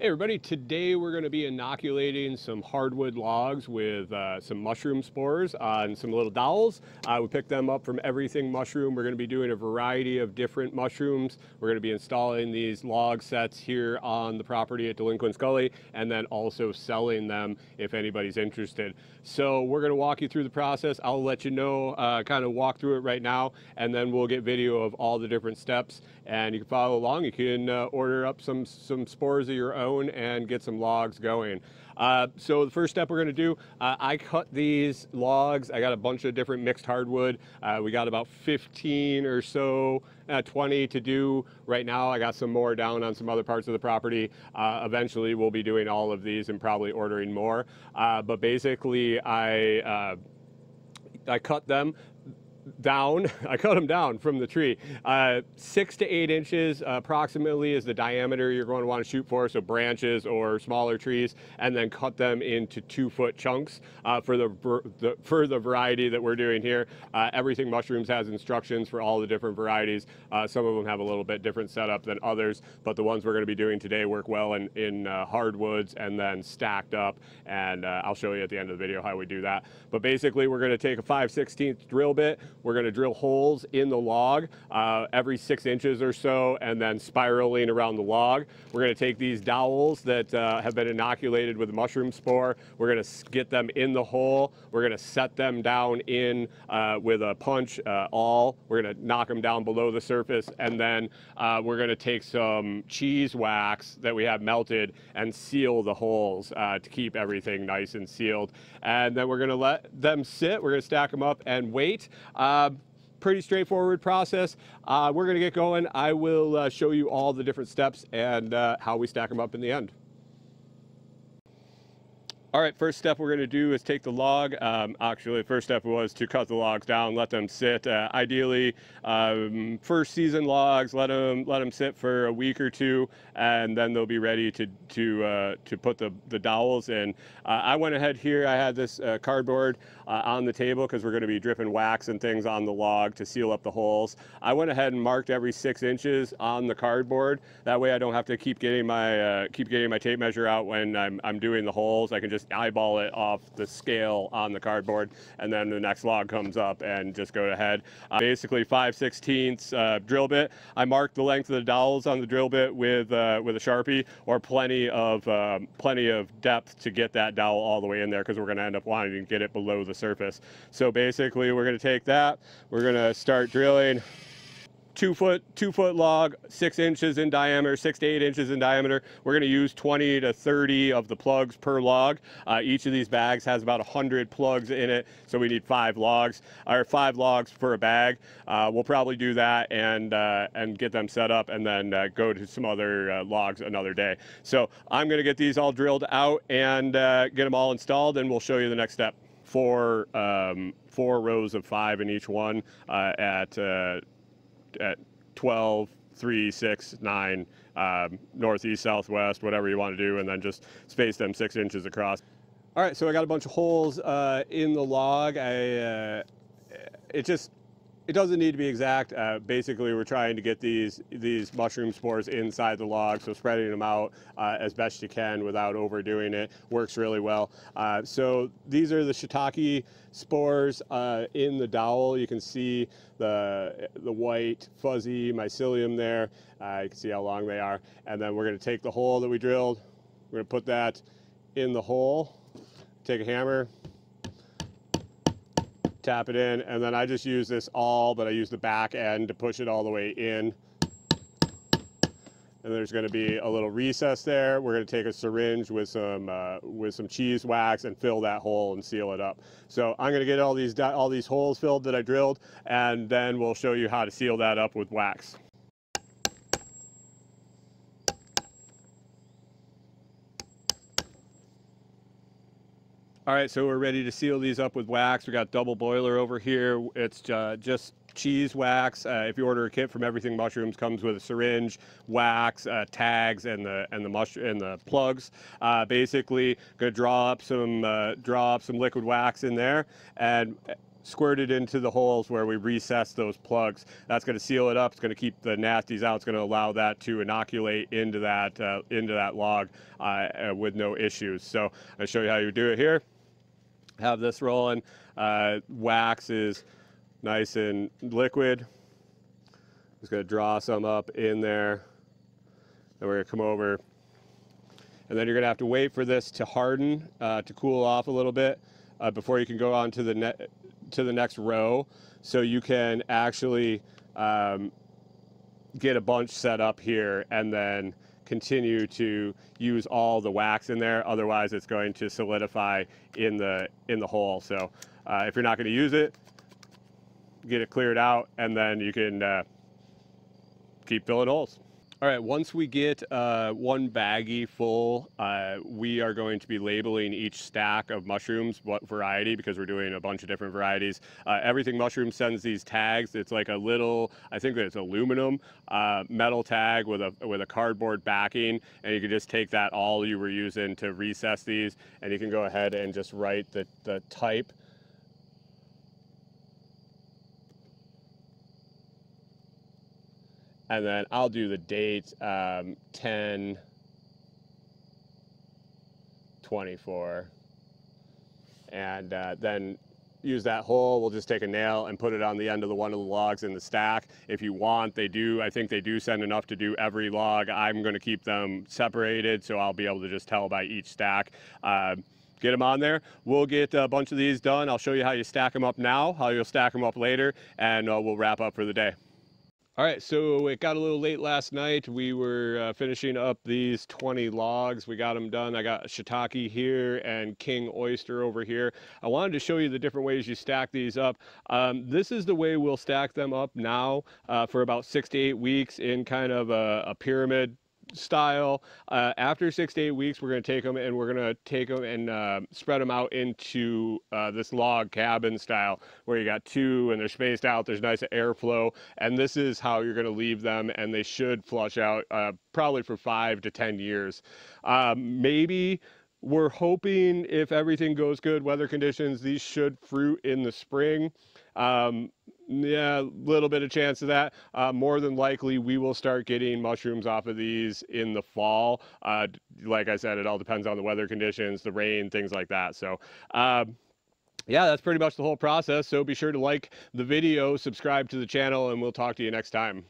Hey everybody, today we're going to be inoculating some hardwood logs with some mushroom spores on some little dowels. We picked them up from Everything Mushroom. We're going to be doing a variety of different mushrooms. We're going to be installing these log sets here on the property at Delinquent's Gully and then also selling them if anybody's interested. So we're going to walk you through the process. I'll let you know, kind of walk through it right now, and then we'll get video of all the different steps and you can follow along. You can order up some spores of your own and get some logs going. So the first step we're going to do, I cut these logs. I got a bunch of different mixed hardwood. We got about 15 or so, 20 to do right now. I got some more down on some other parts of the property. Eventually we'll be doing all of these and probably ordering more. But basically I cut them down. I cut them down from the tree. 6 to 8 inches approximately is the diameter you're going to want to shoot for, so branches or smaller trees, and then cut them into 2-foot chunks for the variety that we're doing here. Everything Mushrooms has instructions for all the different varieties. Some of them have a little bit different setup than others, but the ones we're going to be doing today work well in hardwoods and then stacked up, and I'll show you at the end of the video how we do that. But basically we're going to take a 5/16 drill bit. We're going to drill holes in the log every 6 inches or so, and then spiraling around the log. We're going to take these dowels that have been inoculated with mushroom spore. We're going to get them in the hole. We're going to set them down in with a punch awl. We're going to knock them down below the surface, and then we're going to take some cheese wax that we have melted and seal the holes to keep everything nice and sealed. And then we're going to let them sit. We're going to stack them up and wait. Pretty straightforward process. We're going to get going. I will show you all the different steps and how we stack them up in the end. All right, first step we're going to do is take the log. Actually, the first step was to cut the logs down, let them sit. Ideally, first season logs, let them sit for a week or two, and then they'll be ready to put the dowels in. I went ahead here. I had this cardboard on the table because we're going to be dripping wax and things on the log to seal up the holes. I went ahead and marked every 6 inches on the cardboard. That way, I don't have to keep getting my tape measure out when I'm doing the holes. I can just eyeball it off the scale on the cardboard, and then the next log comes up and just go ahead. Basically 5/16 drill bit. I marked the length of the dowels on the drill bit with a Sharpie, or plenty of depth to get that dowel all the way in there, because we're going to end up wanting to get it below the surface. So basically we're going to take that, we're going to start drilling. 2-foot log, 6 inches in diameter, 6 to 8 inches in diameter. We're going to use 20 to 30 of the plugs per log. Each of these bags has about 100 plugs in it, so we need 5 logs, or 5 logs for a bag. We'll probably do that and get them set up, and then go to some other logs another day. So I'm going to get these all drilled out and get them all installed, and we'll show you the next step. 4 rows of 5 in each one at 12, 3, 6, 9, northeast, southwest, whatever you want to do, and then just space them 6 inches across. All right, so I got a bunch of holes in the log. It doesn't need to be exact. Basically, we're trying to get these mushroom spores inside the log, so spreading them out as best you can without overdoing it works really well. So these are the shiitake spores in the dowel. You can see the white fuzzy mycelium there. You can see how long they are. And then we're going to take the hole that we drilled. We're going to put that in the hole. Take a hammer, tap it in, and then I just use this awl, but I use the back end to push it all the way in. And there's going to be a little recess there. We're going to take a syringe with some cheese wax and fill that hole and seal it up. So I'm going to get all these holes filled that I drilled, and then we'll show you how to seal that up with wax. All right, so we're ready to seal these up with wax. We got double boiler over here. It's just cheese wax. If you order a kit from Everything Mushrooms, comes with a syringe, wax, tags, and the plugs. Basically, gonna draw up some liquid wax in there, and squirted into the holes where we recess those plugs. That's going to seal it up. It's going to keep the nasties out. It's going to allow that to inoculate into that log with no issues. So I'll show you how you do it here. Have this rolling. Wax is nice and liquid. Just going to draw some up in there. Then we're going to come over. And then you're going to have to wait for this to harden, to cool off a little bit before you can go on to the next row, so you can actually get a bunch set up here and then continue to use all the wax in there. Otherwise, it's going to solidify in the hole. So if you're not going to use it, get it cleared out, and then you can keep filling holes. All right, once we get one baggie full, we are going to be labeling each stack of mushrooms, what variety, because we're doing a bunch of different varieties. Everything Mushroom sends these tags. It's like a little, I think that it's aluminum metal tag with a cardboard backing, and you can just take that all you were using to recess these, and you can go ahead and just write the type. And then I'll do the date, 10/24. And then use that hole. We'll just take a nail and put it on the end of one of the logs in the stack. If you want, I think they do send enough to do every log. I'm going to keep them separated, so I'll be able to just tell by each stack. Get them on there. We'll get a bunch of these done. I'll show you how you stack them up now, how you'll stack them up later, and we'll wrap up for the day. All right, so it got a little late last night. We were finishing up these 20 logs. We got them done. I got Shiitake here and King Oyster over here. I wanted to show you the different ways you stack these up. This is the way we'll stack them up now for about 6 to 8 weeks in kind of a pyramid style. After 6 to 8 weeks, we're going to take them and spread them out into this log cabin style, where you got two and they're spaced out. There's nice airflow, and this is how you're going to leave them, and they should flush out probably for 5 to 10 years. Maybe we're hoping, if everything goes good, weather conditions, these should fruit in the spring. Yeah, a little bit of chance of that. More than likely, we will start getting mushrooms off of these in the fall. Like I said, it all depends on the weather conditions, the rain, things like that. So, yeah, that's pretty much the whole process. So be sure to like the video, subscribe to the channel, and we'll talk to you next time.